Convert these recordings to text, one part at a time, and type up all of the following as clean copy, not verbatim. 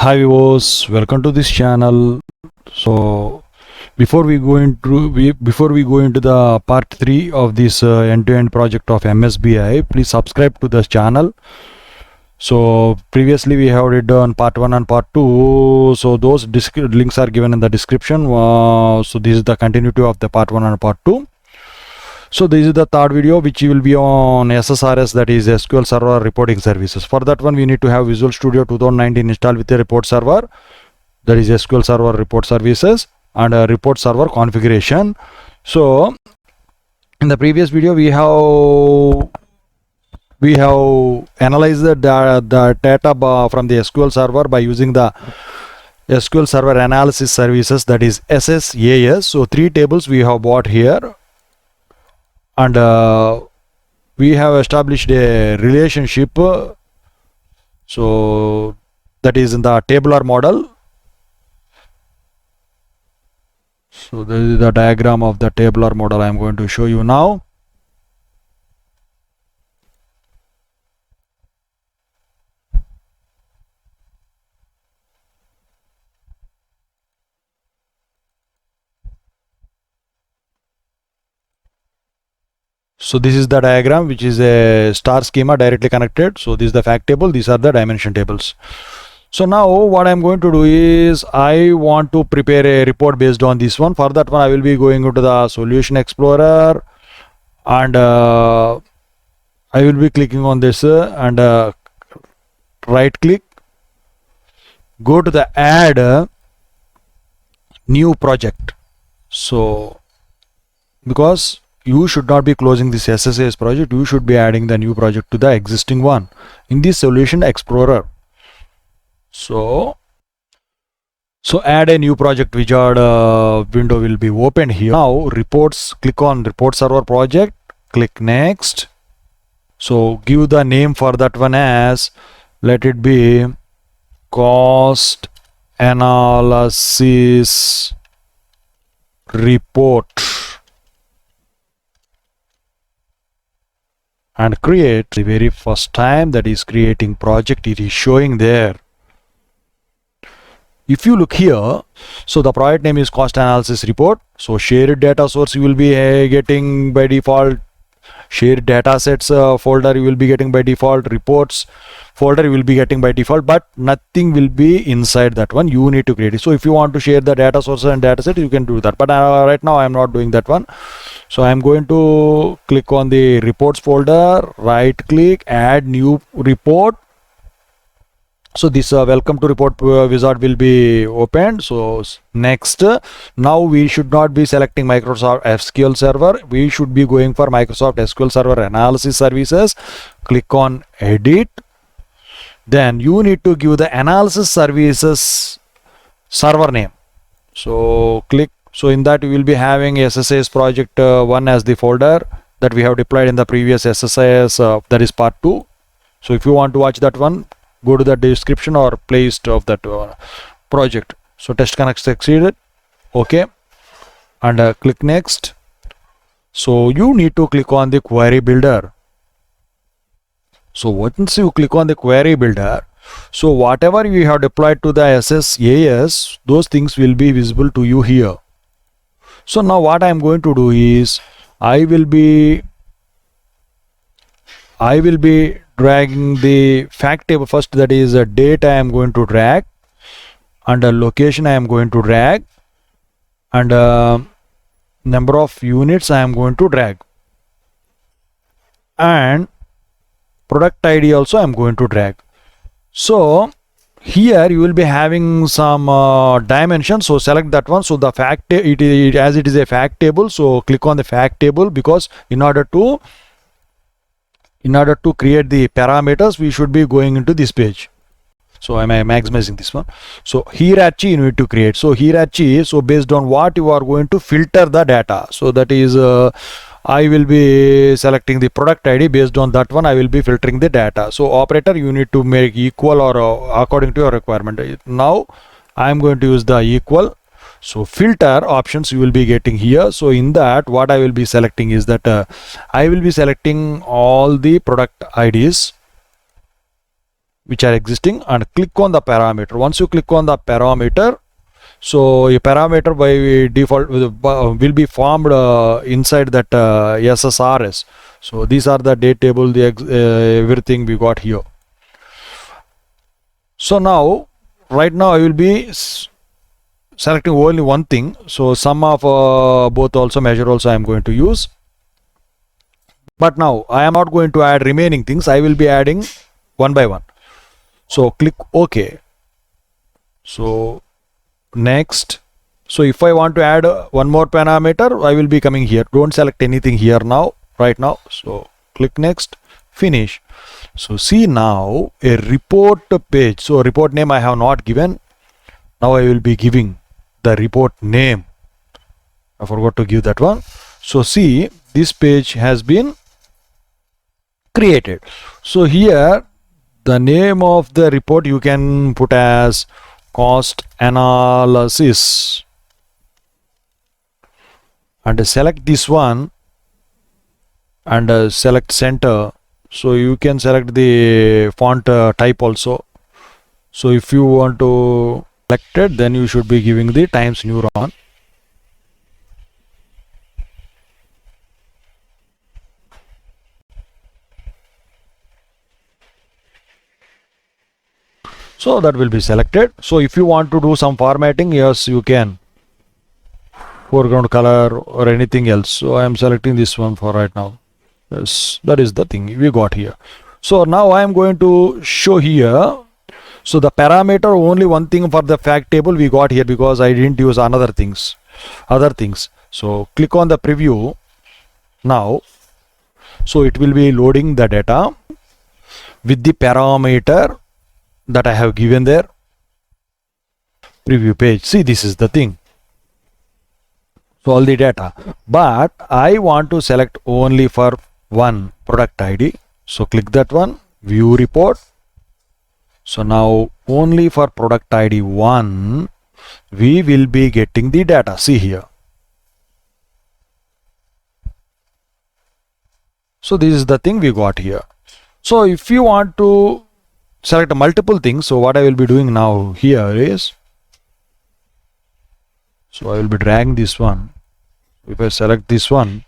Hi viewers, welcome to this channel. So before we go into the part 3 of this end-to-end project of MSBI, please subscribe to this channel. So previously we have done part 1 and part 2, so those links are given in the description. So this is the continuity of the part 1 and part 2. So this is the third video, which will be on SSRS, that is SQL Server Reporting Services. For that one, we need to have Visual Studio 2019 installed with a report server, that is SQL Server Report Services, and a report server configuration. So in the previous video, we have analyzed the data from the SQL Server by using the SQL Server Analysis Services, that is ssis. So 3 tables we have bought here. And we have established a relationship, so that is in the tabular model. So this is the diagram of the tabular model I am going to show you now. So this is the diagram, which is a star schema directly connected. So this is the fact table, these are the dimension tables. So now what I'm going to do is I want to prepare a report based on this one. For that one, I will be going into the Solution Explorer, and I will be clicking on this and right click, go to the add new project. So because you should not be closing this ssis project, you should be adding the new project to the existing one in the Solution Explorer. So add a new project wizard window will be opened here. Now reports, click on report server project, click next. So give the name for that one as, let it be cost analysis report, and create. The very first time that is creating project, it is showing there. If you look here, so the project name is cost analysis report. So shared data source you will be getting by default, shared data sets folder you will be getting by default, reports folder you will be getting by default, but nothing will be inside that one. You need to create it. So if you want to share the data sources and data set, you can do that, but right now I am not doing that one. So I am going to click on the reports folder, right click, add new report. So this welcome to report wizard will be opened. So next, now we should not be selecting Microsoft SQL Server, we should be going for Microsoft SQL Server Analysis Services. Click on edit, then you need to give the analysis services server name. So click, so in that you will be having SSIS project 1 as the folder that we have deployed in the previous SSIS, that is part 2. So if you want to watch that one, go to the description or playlist of that project. So test connect succeeded, okay, and click next. So you need to click on the query builder. So once you click on the query builder, so whatever you have deployed to the ssis, those things will be visible to you here. So now what I am going to do is I will be dragging the fact table first, that is a date I am going to drag, and a location I am going to drag, and number of units I am going to drag, and product ID also I am going to drag. So here you will be having some dimensions, so select that one. So the fact, as it is a fact table, so click on the fact table, because in order to create the parameters, we should be going into this page. So I am maximizing this one. So hierarchy you need to create. So hierarchy, so based on what you are going to filter the data. So that is I will be selecting the product ID, based on that one I will be filtering the data. So operator you need to make equal or according to your requirement. Now I am going to use the equal. So filter options you will be getting here. So in that, what I will be selecting is that I will be selecting all the product IDs which are existing and click on the parameter. Once you click on the parameter, so a parameter by default will be formed inside that ssrs. So these are the date table, the everything we got here. So now right now I will be selecting only one thing. So sum of both also, measure also I am going to use. But now I am not going to add remaining things. I will be adding one by one. So click OK. So next. So if I want to add one more parameter, I will be coming here. Don't select anything here now, right now. So click next, finish. So see now a report page. So report name I have not given. Now I will be giving the report name. I forgot to give that one. So see, this page has been created. So here the name of the report you can put as cost analysis and select this one and select center. So you can select the font type also. So if you want to select it, then you should be giving the Times New Roman. So that will be selected. So if you want to do some formatting, yes, you can. Foreground color or anything else. So I am selecting this one for right now. Yes, that is the thing we got here. So now I am going to show here. So the parameter, only one thing for the fact table we got here because I didn't use other things. So click on the preview now. So it will be loading the data with the parameter that I have given there. Preview page. See, this is the thing. So all the data, but I want to select only for one product ID. So click that one, view report. So now only for product ID 1 we will be getting the data. See here. So this is the thing we got here. So if you want to select multiple things, so what I will be doing now here is, so I will be dragging this one. If I select this one,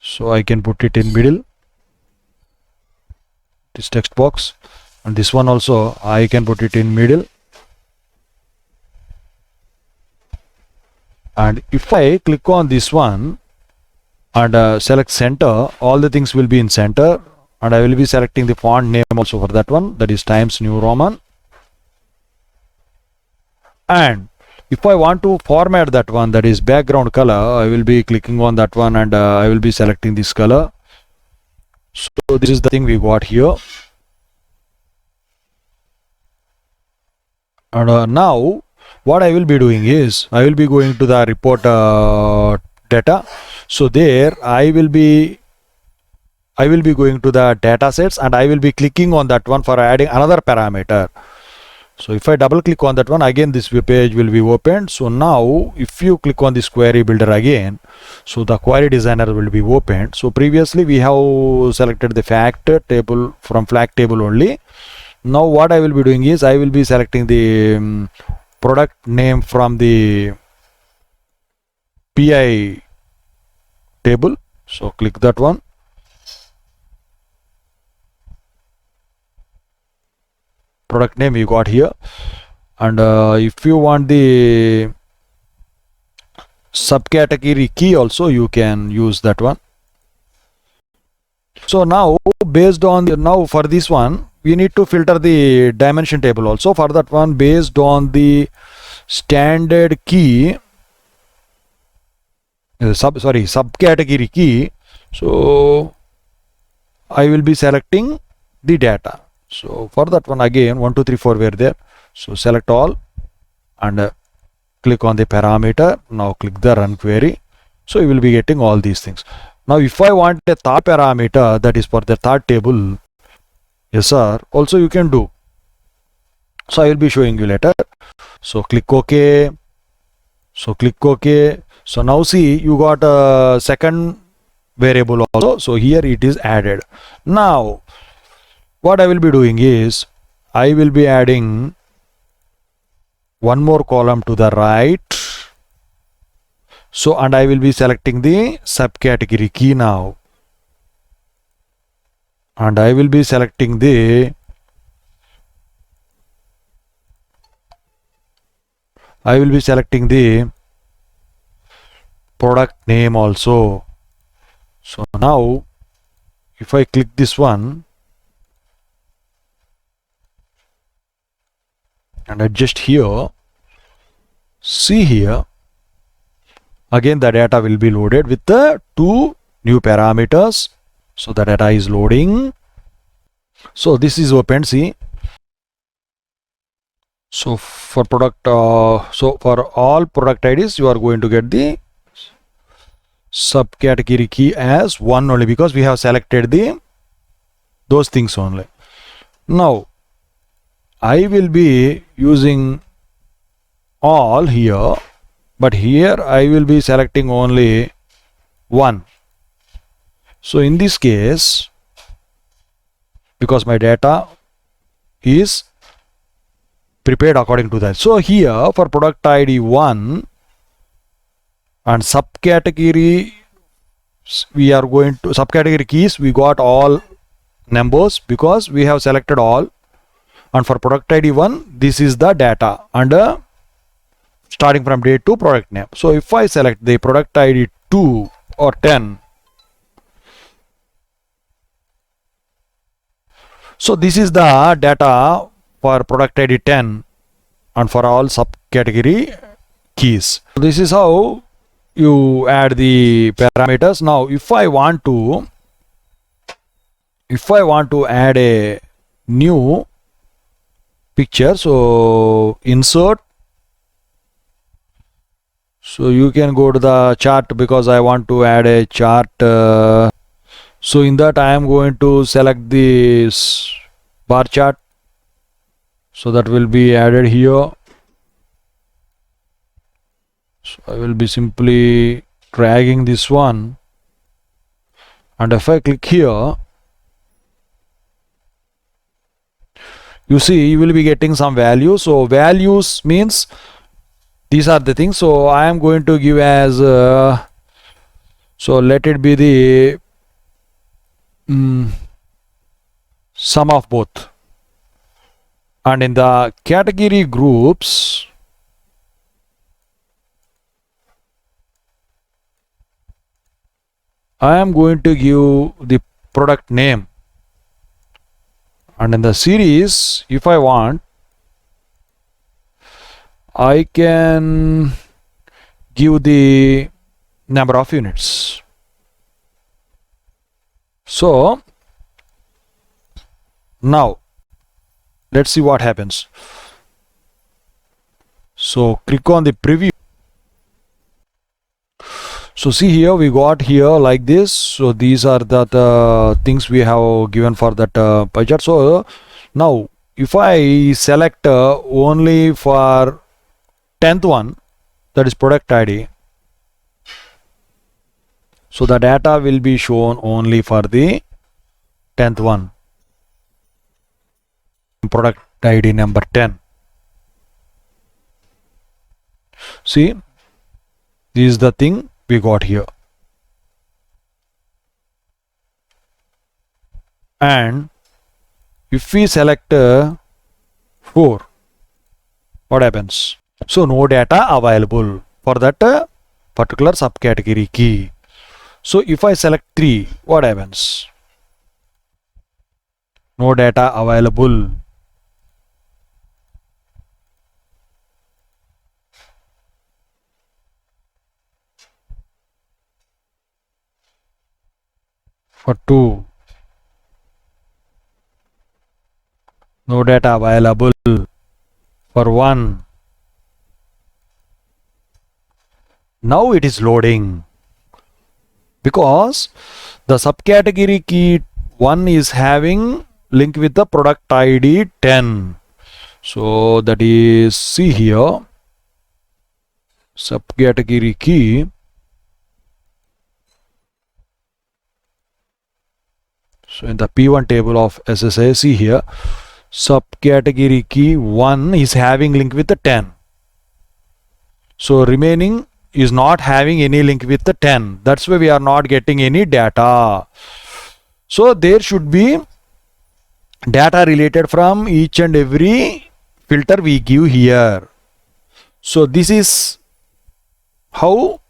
so I can put it in middle, this text box, and this one also I can put it in middle. And if I click on this one and select center, all the things will be in center, and I will be selecting the font name also for that one, that is Times New Roman. And if I want to format that one, that is background color, I will be clicking on that one and I will be selecting this color. So this is the thing we got here. And now what I will be doing is, I will be going to the report data. So there I will be going to the data sets and I will be clicking on that one for adding another parameter. So if I double click on that one, again this page will be opened. So now if you click on this query builder again, so the query designer will be opened. So previously we have selected the fact table from fact table only. Now what I will be doing is, I will be selecting the product name from the PI table. So click that one. Product name you got here, and if you want the subcategory key also, you can use that one. So now based on now for this one we need to filter the dimension table also. For that one, based on the standard key subcategory key, so I will be selecting the data. So for that one again 1 2 3 4 were there. So select all and click on the parameter. Now click the run query. So you will be getting all these things. Now if I want a third parameter, that is for the third table, yes sir, also you can do. So I will be showing you later. So click OK. So click OK. So now see, you got a second variable also. So here it is added. Now what I will be doing is I will be adding one more column to the right. So, and I will be selecting the subcategory key now. And I will be selecting the product name also. So now if I click this one and adjust here, see here, again the data will be loaded with the two new parameters. So the data is loading. So this is open, see. So for product, so for all product IDs, you are going to get the subcategory key as 1 only, because we have selected those things only. Now I will be using all here, but here I will be selecting only 1. So in this case, because my data is prepared according to that. So here for product ID 1 and subcategory, we are going to subcategory keys, we got all numbers because we have selected all. And for product ID 1, this is the data and starting from date to product name. So if I select the product ID 2 or 10, so this is the data for product ID 10 and for all subcategory keys. So this is how you add the parameters. Now if I want to add a new picture, so insert. So you can go to the chart because I want to add a chart. So in that I am going to select this bar chart. So that will be added here. So I will be simply dragging this one, and if I click here, you see you will be getting some values. So values means these are the things. So I am going to give as so let it be the sum of both. And in the category groups, I am going to give the product name. And in the series, if I want, I can give the number of units. So now let's see what happens. So click on the preview. So see here, we got here like this. So these are the things we have given for that pie chart. So now if I select only for 10th one, that is product ID, so the data will be shown only for the 10th one, product ID number 10. See, this is the thing we got here. And if we select 4, what happens? So no data available for that particular subcategory key. So if I select 3, what happens? No data available. For 2, no data available. For 1, now it is loading because the subcategory key 1 is having link with the product ID 10. So that is, see here, subcategory key So in the P1 table of SSI, see here, subcategory key 1 is having link with the 10. So remaining is not having any link with the 10. That's why we are not getting any data. So there should be data related from each and every filter we give here. So this is how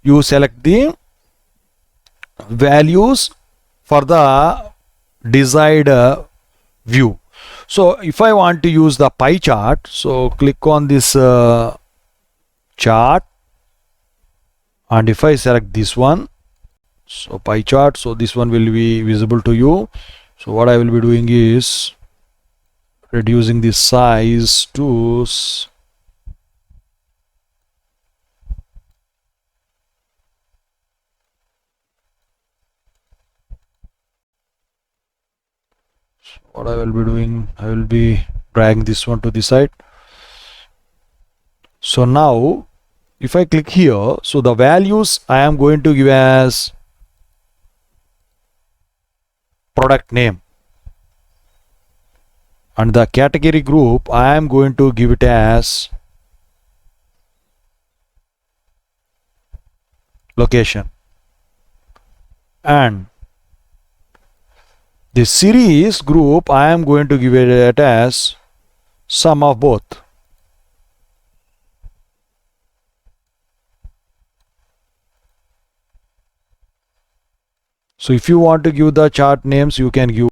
you select the values for the desired view. So if I want to use the pie chart, so click on this chart, and if I select this one, so pie chart, so this one will be visible to you. So what I will be doing is reducing the size to what I will be doing, I will be dragging this one to the side. So now if I click here, so the values I am going to give as product name, and the category group I am going to give it as location, and the series group I am going to give it as sum of both. So if you want to give the chart names, you can give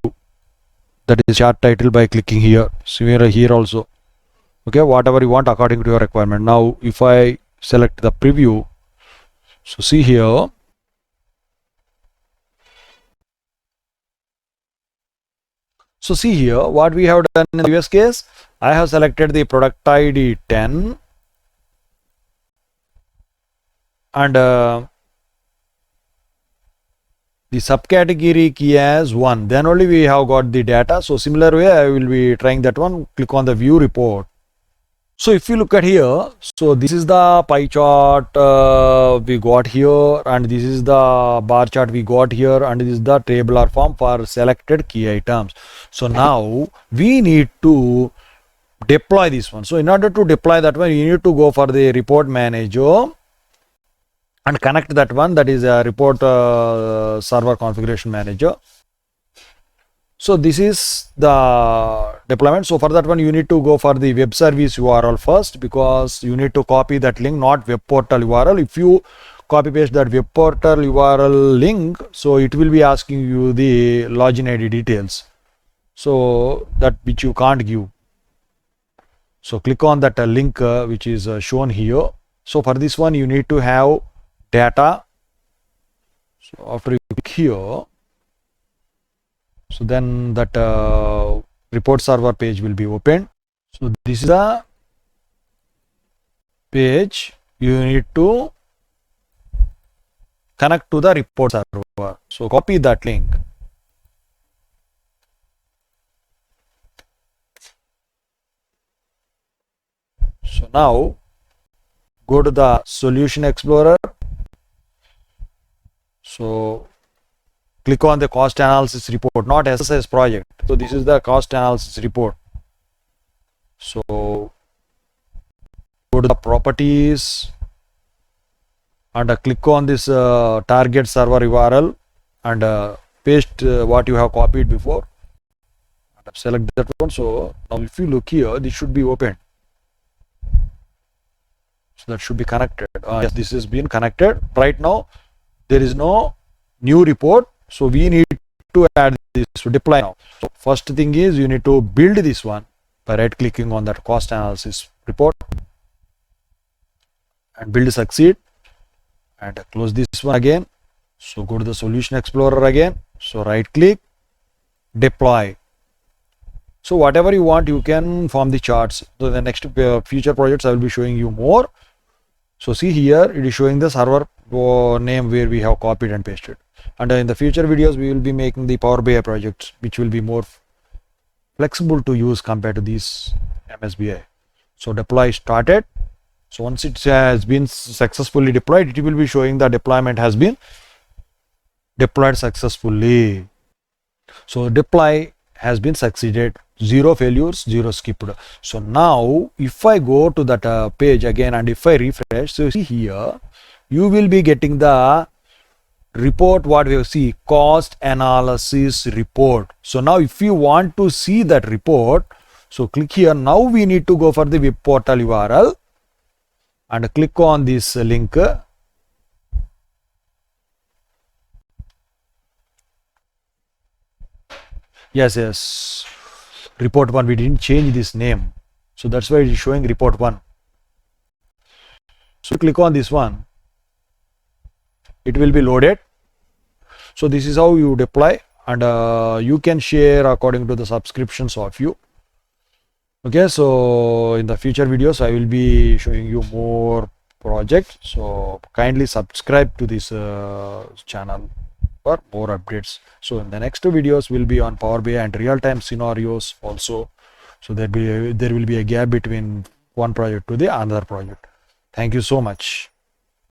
that is chart title by clicking here. Similar here also. Okay, whatever you want according to your requirement. Now if I select the preview, so see here, so see here what we have done in the previous case. I have selected the product ID 10 and the subcategory key as 1. Then only we have got the data. So similar way I will be trying that one. Click on the view report. So if you look at here, so this is the pie chart we got here, and this is the bar chart we got here, and this is the tabular form for selected key items. So now we need to deploy this one. So in order to deploy that one, you need to go for the report manager and connect that one, that is a report server configuration manager. So this is the deployment. So for that one, you need to go for the web service URL first, because you need to copy that link, not web portal URL. If you copy paste that web portal URL link, so it will be asking you the login ID details, so that which you can't give. So click on that link which is shown here. So for this one, you need to have data. So after you click here, so then that report server page will be opened. So this is the page you need to connect to the report server. So copy that link. So now go to the solution explorer. So click on the cost analysis report, not SSIS project. So this is the cost analysis report. So go to the properties and click on this target server URL and paste what you have copied before. And select that one. So now if you look here, this should be open. So that should be connected. Yes, this has been connected. Right now there is no new report. So we need to add this to deploy now. So first thing is you need to build this one by right clicking on that cost analysis report and build succeed, and close this one again. So go to the solution explorer again. So right click, deploy. So whatever you want, you can form the charts. So the next future projects I will be showing you more. So see here, it is showing the server name where we have copied and pasted. And in the future videos, we will be making the Power BI projects, which will be more flexible to use compared to these MSBI. So deploy started. So once it has been successfully deployed, it will be showing the deployment has been deployed successfully. So deploy has been succeeded, 0 failures, 0 skipped. So now if I go to that page again and if I refresh, so see here you will be getting the report. What we see, cost analysis report. So now if you want to see that report, so click here. Now we need to go for the web portal URL and click on this link. Yes, report 1, we didn't change this name, so that's why it is showing report 1. So click on this one, it will be loaded. So this is how you deploy, and you can share according to the subscriptions of you. Okay, so in the future videos I will be showing you more projects, so kindly subscribe to this channel for more updates. So in the next two videos will be on Power BI and real-time scenarios also, so there will be a gap between one project to the another project. Thank you so much.